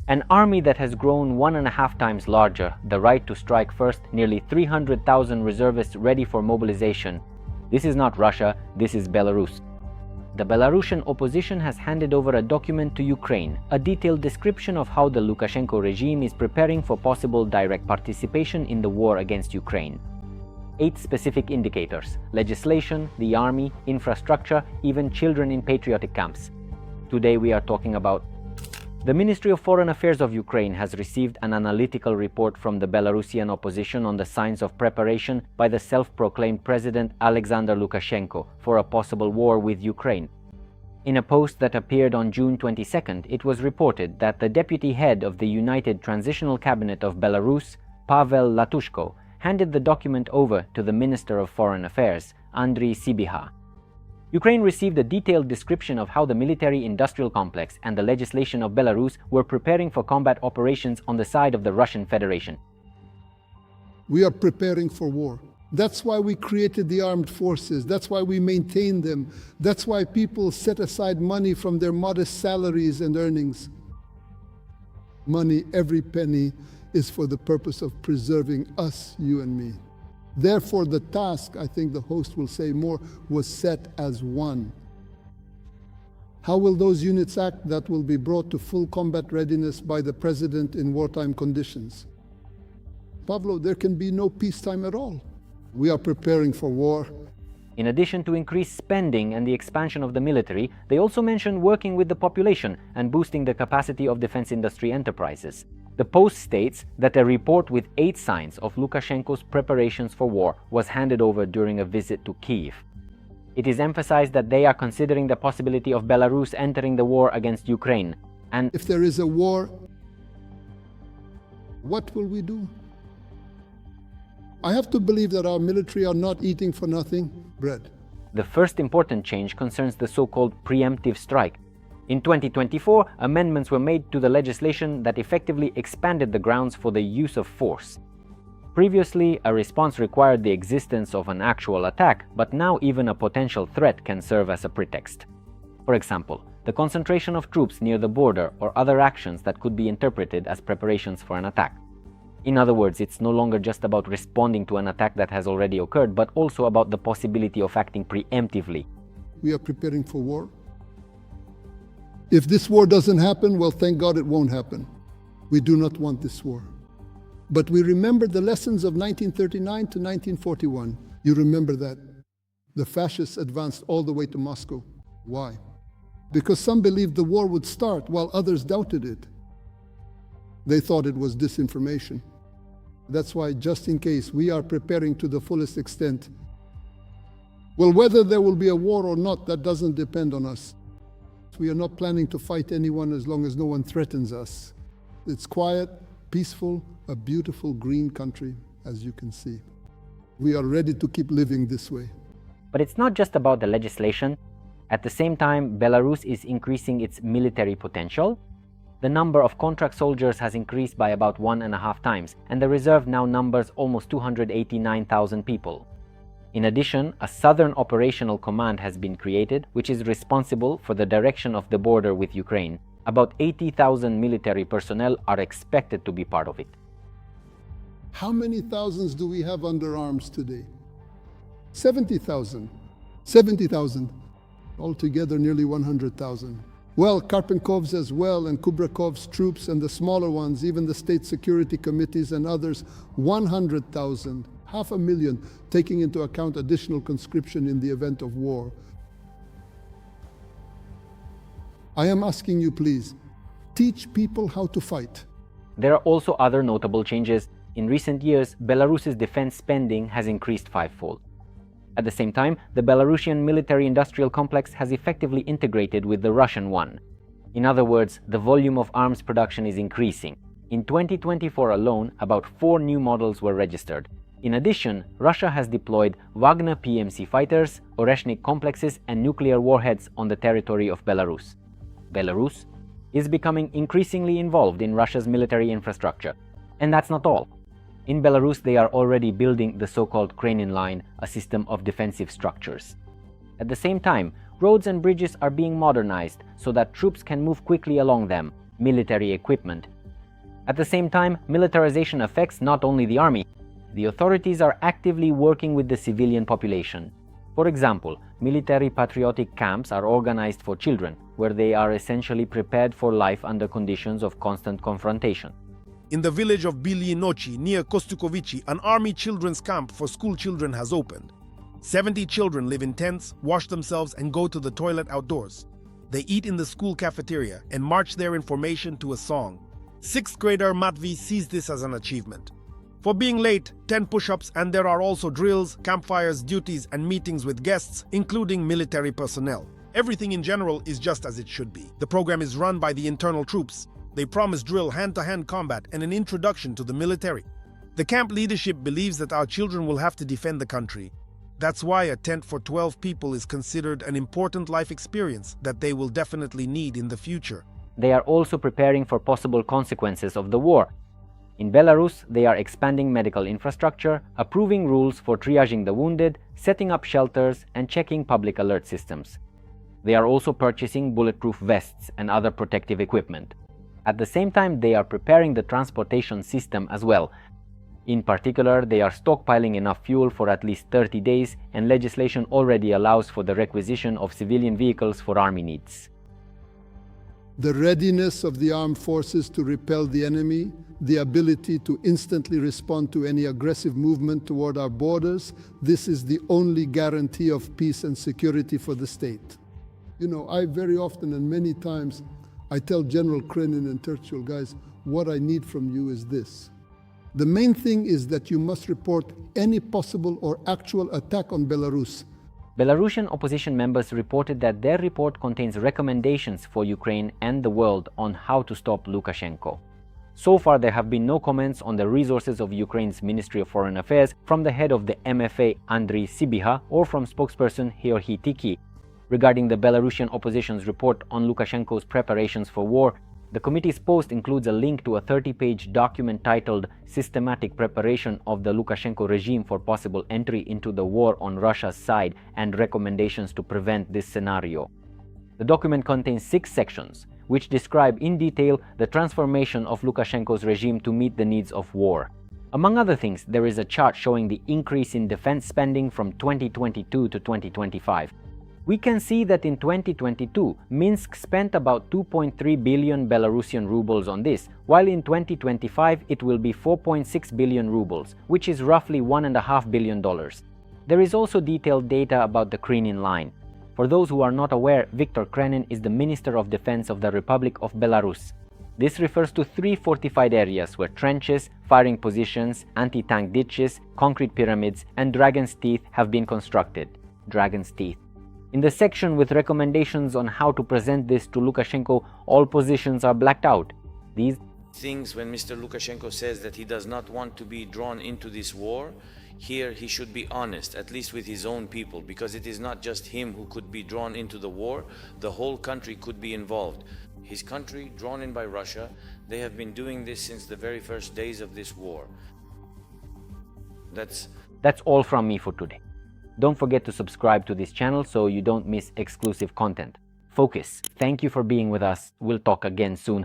An army that has grown 1.5 times larger, the right to strike first, nearly 300,000 reservists ready for mobilization. This is not Russia, this is Belarus. The Belarusian opposition has handed over a document to Ukraine, a detailed description of how the Lukashenko regime is preparing for possible direct participation in the war against Ukraine. 8 specific indicators: legislation, the army, infrastructure, even children in patriotic camps. Today we are talking about. The Ministry of Foreign Affairs of Ukraine has received an analytical report from the Belarusian opposition on the signs of preparation by the self-proclaimed President Alexander Lukashenko for a possible war with Ukraine. In a post that appeared on June 22nd, it was reported that the deputy head of the United Transitional Cabinet of Belarus, Pavel Latushka, handed the document over to the Minister of Foreign Affairs, Andriy Sybiha. Ukraine received a detailed description of how the military-industrial complex and the legislation of Belarus were preparing for combat operations on the side of the Russian Federation. We are preparing for war. That's why we created the armed forces. That's why we maintain them. That's why people set aside money from their modest salaries and earnings. Money, every penny, is for the purpose of preserving us, you and me. Therefore, the task, I think the host will say more, was set as one. How will those units act? That will be brought to full combat readiness by the President in wartime conditions. Pavlo, there can be no peacetime at all. We are preparing for war. In addition to increased spending and the expansion of the military, they also mentioned working with the population and boosting the capacity of defense industry enterprises. The post states that a report with 8 signs of Lukashenko's preparations for war was handed over during a visit to Kyiv. It is emphasized that they are considering the possibility of Belarus entering the war against Ukraine. And if there is a war, what will we do? I have to believe that our military are not eating for nothing bread. The first important change concerns the so-called preemptive strike. In 2024, amendments were made to the legislation that effectively expanded the grounds for the use of force. Previously, a response required the existence of an actual attack, but now even a potential threat can serve as a pretext. For example, the concentration of troops near the border or other actions that could be interpreted as preparations for an attack. In other words, it's no longer just about responding to an attack that has already occurred, but also about the possibility of acting preemptively. We are preparing for war. If this war doesn't happen, well, thank God it won't happen. We do not want this war. But we remember the lessons of 1939 to 1941. You remember that. The fascists advanced all the way to Moscow. Why? Because some believed the war would start while others doubted it. They thought it was disinformation. That's why, just in case, we are preparing to the fullest extent. Well, whether there will be a war or not, that doesn't depend on us. We are not planning to fight anyone as long as no one threatens us. It's quiet, peaceful, a beautiful green country, as you can see. We are ready to keep living this way. But it's not just about the legislation. At the same time, Belarus is increasing its military potential. The number of contract soldiers has increased by about 1.5 times, and the reserve now numbers almost 289,000 people. In addition, a Southern Operational Command has been created, which is responsible for the direction of the border with Ukraine. About 80,000 military personnel are expected to be part of it. How many thousands do we have under arms today? 70,000. 70,000. Altogether, nearly 100,000. Well, Karpenkov's as well, and Kubrakov's troops, and the smaller ones, even the state security committees and others, 100,000. 500,000, taking into account additional conscription in the event of war. I am asking you, please, teach people how to fight. There are also other notable changes. In recent years, Belarus's defense spending has increased fivefold. At the same time, the Belarusian military-industrial complex has effectively integrated with the Russian one. In other words, the volume of arms production is increasing. In 2024 alone, about 4 new models were registered. In addition, Russia has deployed Wagner PMC fighters, Oreshnik complexes, and nuclear warheads on the territory of Belarus. Belarus is becoming increasingly involved in Russia's military infrastructure. And that's not all. In Belarus, they are already building the so-called Khrenin Line, a system of defensive structures. At the same time, roads and bridges are being modernized so that troops can move quickly along them. Military equipment, At the same time, militarization affects not only the army. The authorities are actively working with the civilian population. For example, military patriotic camps are organized for children, where they are essentially prepared for life under conditions of constant confrontation. In the village of Bilinochi near Kostukovichi, an army children's camp for school children has opened. 70 children live in tents, wash themselves, and go to the toilet outdoors. They eat in the school cafeteria and march their information to a song. 6th grader Matvi sees this as an achievement. For being late, 10 push-ups, and there are also drills, campfires, duties, and meetings with guests, including military personnel. Everything in general is just as it should be. The program is run by the internal troops. They promise drill, hand-to-hand combat, and an introduction to the military. The camp leadership believes that our children will have to defend the country. That's why a tent for 12 people is considered an important life experience that they will definitely need in the future. They are also preparing for possible consequences of the war. In Belarus, they are expanding medical infrastructure, approving rules for triaging the wounded, setting up shelters, and checking public alert systems. They are also purchasing bulletproof vests and other protective equipment. At the same time, they are preparing the transportation system as well. In particular, they are stockpiling enough fuel for at least 30 days, and legislation already allows for the requisition of civilian vehicles for army needs. The readiness of the armed forces to repel the enemy, the ability to instantly respond to any aggressive movement toward our borders, this is the only guarantee of peace and security for the state. You know, I very often and many times, I tell General Khrenin and Churchill, guys, what I need from you is this. The main thing is that you must report any possible or actual attack on Belarus. Belarusian opposition members reported that their report contains recommendations for Ukraine and the world on how to stop Lukashenko. So far, there have been no comments on the resources of Ukraine's Ministry of Foreign Affairs from the head of the MFA, Andriy Sibiha, or from spokesperson Georgi Tiki. Regarding the Belarusian opposition's report on Lukashenko's preparations for war, the committee's post includes a link to a 30-page document titled Systematic Preparation of the Lukashenko Regime for Possible Entry into the War on Russia's Side and Recommendations to Prevent this Scenario. The document contains 6 sections, which describe in detail the transformation of Lukashenko's regime to meet the needs of war. Among other things, there is a chart showing the increase in defense spending from 2022 to 2025. We can see that in 2022, Minsk spent about 2.3 billion Belarusian rubles on this, while in 2025 it will be 4.6 billion rubles, which is roughly $1.5 billion. There is also detailed data about the Khrenin Line. For those who are not aware, Viktor Khrenin is the Minister of Defense of the Republic of Belarus. This refers to 3 fortified areas where trenches, firing positions, anti-tank ditches, concrete pyramids, and Dragon's Teeth have been constructed. Dragon's Teeth. In the section with recommendations on how to present this to Lukashenko, all positions are blacked out. These things, when Mr. Lukashenko says that he does not want to be drawn into this war, here he should be honest, at least with his own people, because it is not just him who could be drawn into the war, the whole country could be involved. His country, drawn in by Russia, they have been doing this since the very first days of this war. That's all from me for today. Don't forget to subscribe to this channel so you don't miss exclusive content. Focus. Thank you for being with us. We'll talk again soon.